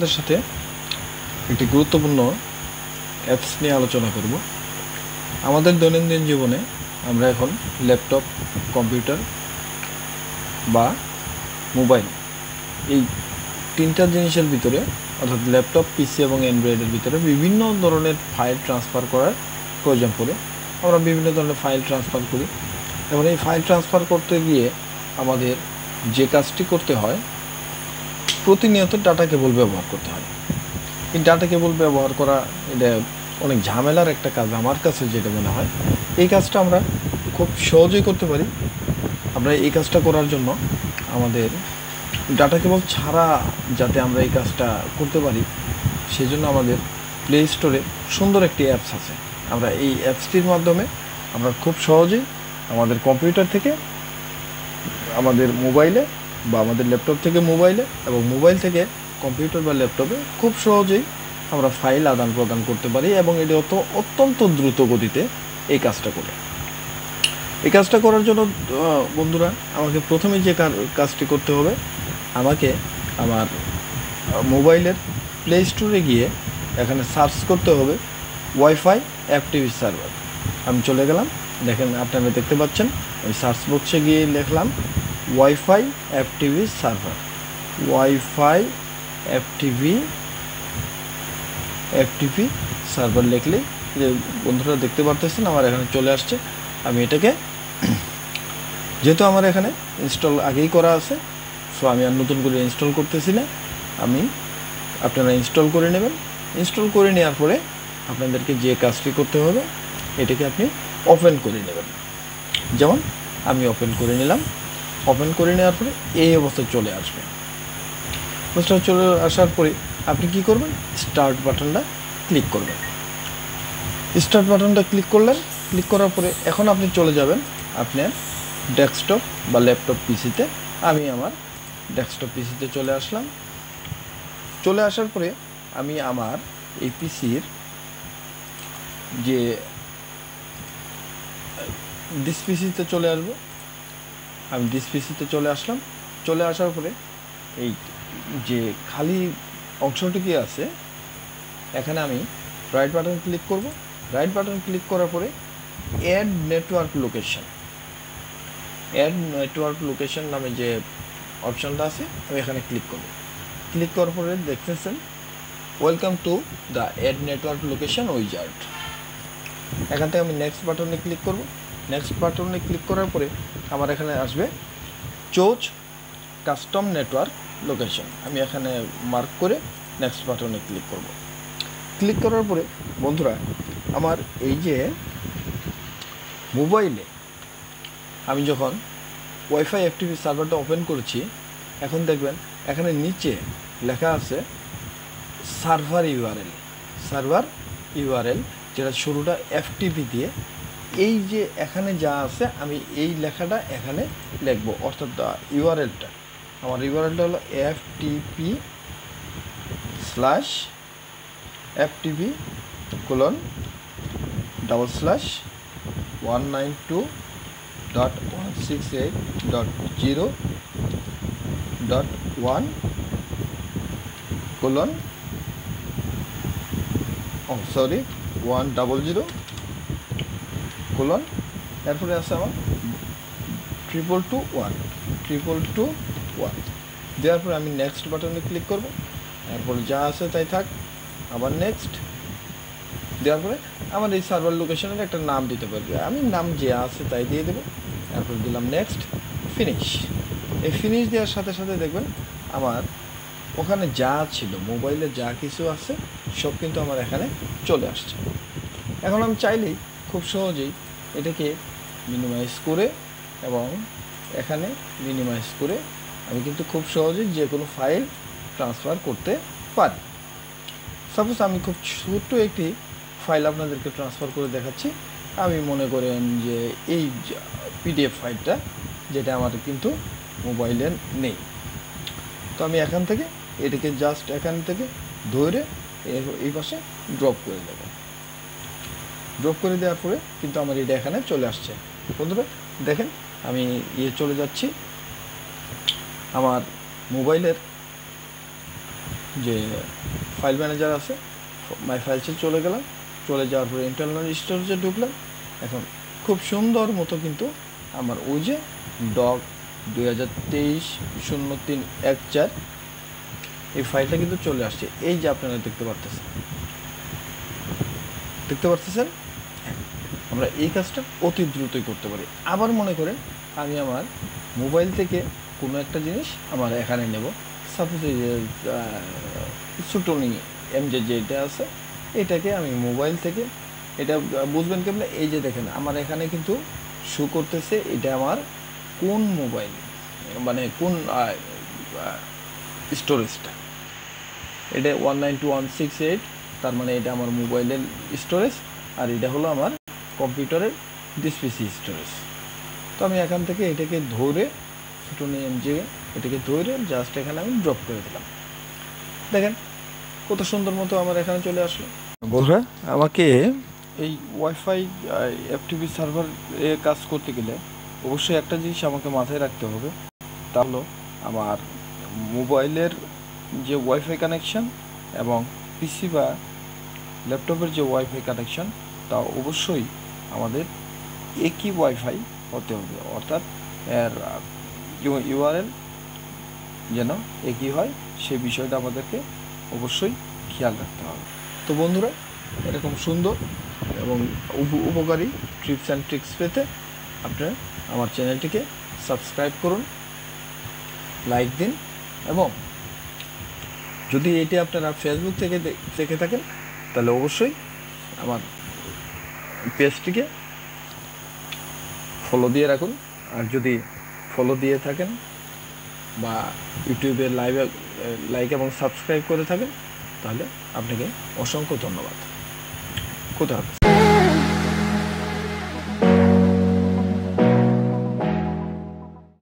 আপনাদের সাথে একটি গুরুত্বপূর্ণ অ্যাপস নিয়ে আলোচনা করব। আমাদের দৈনন্দিন জীবনে আমরা এখন ল্যাপটপ, কম্পিউটার বা মোবাইল, এই তিনটা জিনিসের ভিতরে অর্থাৎ ল্যাপটপ, পিসি এবং অ্যান্ড্রয়েডের ভিতরে বিভিন্ন ধরনের ফাইল ট্রান্সফার করার প্রয়োজন পড়ে। আমরা বিভিন্ন ধরনের ফাইল ট্রান্সফার করি এবং এই ফাইল ট্রান্সফার করতে গিয়ে আমাদের যে কাজটি করতে হয়, প্রতিনিয়ত ডাটা কেবল ব্যবহার করতে হয়। এই ডাটা কেবল ব্যবহার করা এটা অনেক ঝামেলার একটা কাজ আমার কাছে যেটা মনে হয়। এই কাজটা আমরা খুব সহজেই করতে পারি। আমরা এই কাজটা করার জন্য আমাদের ডাটা কেবল ছাড়া যাতে আমরা এই কাজটা করতে পারি, সেজন্য আমাদের প্লে স্টোরে সুন্দর একটি অ্যাপস আছে। আমরা এই অ্যাপসটির মাধ্যমে আমরা খুব সহজেই আমাদের কম্পিউটার থেকে আমাদের মোবাইলে বা আমাদের ল্যাপটপ থেকে মোবাইলে এবং মোবাইল থেকে কম্পিউটার বা ল্যাপটপে খুব সহজেই আমরা ফাইল আদান প্রদান করতে পারি এবং এটি অত্যন্ত দ্রুত গতিতে এই কাজটা করে। এই কাজটা করার জন্য বন্ধুরা, আমাকে প্রথমে যে কাজটি করতে হবে, আমাকে আমার মোবাইলের প্লে স্টোরে গিয়ে এখানে সার্চ করতে হবে ওয়াইফাই অ্যাপটিভি সার্ভার। আমি চলে গেলাম, দেখেন আপনারা দেখতে পাচ্ছেন, আমি সার্চ বক্সে গিয়ে লিখলাম ওয়াইফাই অ্যাপটিভি সার্ভার। ওয়াইফাই অ্যাপটিভি সার্ভার লিখলেই যে বন্ধুরা দেখতে পারতেছেন আমার এখানে চলে আসছে। আমি এটাকে, যেহেতু আমার এখানে ইনস্টল আগেই করা আছে, সো আমি আর নতুন করে ইনস্টল করতেছি না। আপনারা ইনস্টল করে নেবেন। ইনস্টল করে নেওয়ার পরে আপনাদেরকে যে কাজটি করতে হবে, এটাকে আপনি ওপেন করে নেবেন। যেমন আমি ওপেন করে নিলাম। ওপেন করে নেওয়ার পরে এই অবস্থায় চলে আসবে। অবস্থায় চলে আসার পরে আপনি কি করবেন, স্টার্ট বাটনটা ক্লিক করবেন। স্টার্ট বাটনটা ক্লিক করলেন। ক্লিক করার পরে এখন আপনি চলে যাবেন আপনার ডেস্কটপ বা ল্যাপটপ পিসিতে। আমি আমার ডেস্কটপ পিসিতে চলে আসলাম। চলে আসার পরে আমি আমার এই পিসির যে ডিস পিসিতে চলে আসব। আমি ডিস পিসিতে চলে আসলাম। চলে আসার পরে এই যে খালি অংশটুকু আছে, এখানে আমি রাইট বাটন ক্লিক করব। রাইট বাটন ক্লিক করার পরে অ্যাড নেটওয়ার্ক লোকেশন নামে যে অপশনটা আছে, আমি এখানে ক্লিক করব। ক্লিক করার পরে দেখতেছেন welcome to the add network location wizard. এখান থেকে আমি নেক্সট বাটনে ক্লিক করব। নেক্সট বাটনে ক্লিক করার পরে আমার এখানে আসবে চুজ কাস্টম নেটওয়ার্ক লোকেশন। আমি এখানে মার্ক করে নেক্সট বাটনে ক্লিক করব। ক্লিক করার পরে বন্ধুরা, আমার এই যে মোবাইলে আমি যখন ওয়াইফাই অ্যাপটিভি সার্ভারটা ওপেন করেছি, এখন দেখবেন এখানে নিচে লেখা আছে সার্ভার ইউআরএল, যেটা শুরুটা এফটিপি দিয়ে। এই যে এখানে যা আছে আমি এই লেখাটা এখানে লিখব, অর্থাৎ ইউআরএলটা, আমার ইউআরএলটা হলো FTP/192.168.0.100, এরপরে আছে আমার 222.1 দেওয়ার পরে আমি নেক্সট বাটনে ক্লিক করব। এরপরে যা আছে তাই থাক, আবার নেক্সট দেওয়ার পরে আমার এই সার্ভার লোকেশনের একটা নাম দিতে পারবে। আমি নাম যে আছে তাই দিয়ে দেবো। এরপর দিলাম নেক্সট, ফিনিশ। এই ফিনিশ দেওয়ার সাথে সাথে দেখবেন আমার ওখানে যা ছিল, মোবাইলে যা কিছু আছে সব কিন্তু আমার এখানে চলে আসছে। এখন আমি চাইলেই খুব সহজেই এটাকে মিনিমাইজ করে এবং এখানে মিনিমাইজ করে আমি কিন্তু খুব সহজেই যে কোনো ফাইল ট্রান্সফার করতে পারি। সাপোজ আমি খুব ছোট্ট একটি ফাইল আপনাদেরকে ট্রান্সফার করে দেখাচ্ছি। আমি মনে করেন যে এই পিডিএফ ফাইলটা, যেটা আমার কিন্তু মোবাইলে নেই, তো আমি এখান থেকে এটাকে জাস্ট এখান থেকে ধরে এই পাশে ড্রপ করে দেব। ড্রপ করে দেওয়ার পরে কিন্তু আমার এটা এখানে চলে আসছে। বন্ধুরা দেখেন, আমি চলে যাচ্ছি আমার মোবাইলের যে ফাইল ম্যানেজার আছে, মাই ফাইলসে চলে গেলাম। চলে যাওয়ার পরে ইন্টারনাল স্টোরেজে ঢুকলাম। এখন খুব সুন্দর মতো কিন্তু আমার ওই যে ডক 2023-03-14 এই ফাইলটা কিন্তু চলে আসছে। এই যে আপনারা দেখতে পারতেছেন। আমরা এই কাজটা অতি দ্রুতই করতে পারি। আবার মনে করেন আমি আমার মোবাইল থেকে কোনো একটা জিনিস আমার এখানে নেব, সাপোজ এই যে ছোটনি এমজে যেটা আছে, এটাকে আমি মোবাইল থেকে, এটা বুঝবেন কেমন, এই যে দেখেন আমার এখানে কিন্তু শো করতেছে এটা আমার কোন মোবাইল, মানে কোন স্টোরেজটা, এটা 192.168, তার মানে এটা আমার মোবাইলের স্টোরেজ, আর এটা হলো আমার কম্পিউটারের ডিসপিসি স্টোরেজ। তো আমি এখান থেকে এটাকে ধরে ছোটো নিয়ে এটাকে ধরে জাস্ট এখানে আমি ড্রপ করে দিলাম। দেখেন কত সুন্দর মতো আমার এখানে চলে আসলো। বন্ধুরা, আমাকে এই ওয়াইফাই এফটিপি সার্ভার এ কাজ করতে গেলে অবশ্যই একটা জিনিস আমাকে মাথায় রাখতে হবে, তা হলো আমার মোবাইলের যে ওয়াইফাই কানেকশান এবং পিসি বা ল্যাপটপের যে ওয়াইফাই কানেকশান তা অবশ্যই আমাদের একই ওয়াইফাই হতে হবে, অর্থাৎ এর ইউআরএল যেন একই হয় সেই বিষয়টা আমাদেরকে অবশ্যই খেয়াল রাখতে হবে। তো বন্ধুরা, এরকম সুন্দর এবং উপকারী টিপস অ্যান্ড ট্রিক্স পেতে আপনারা আমার চ্যানেলটিকে সাবস্ক্রাইব করুন, লাইক দিন, এবং যদি এটি আপনারা ফেসবুক থেকে দেখে থাকেন তাহলে অবশ্যই আমার পেজটিকে ফলো দিয়ে রাখুন। আর যদি ফলো দিয়ে থাকেন বা ইউটিউবে লাইক এবং সাবস্ক্রাইব করে থাকেন তাহলে আপনাকে অসংখ্য ধন্যবাদ। কোথাও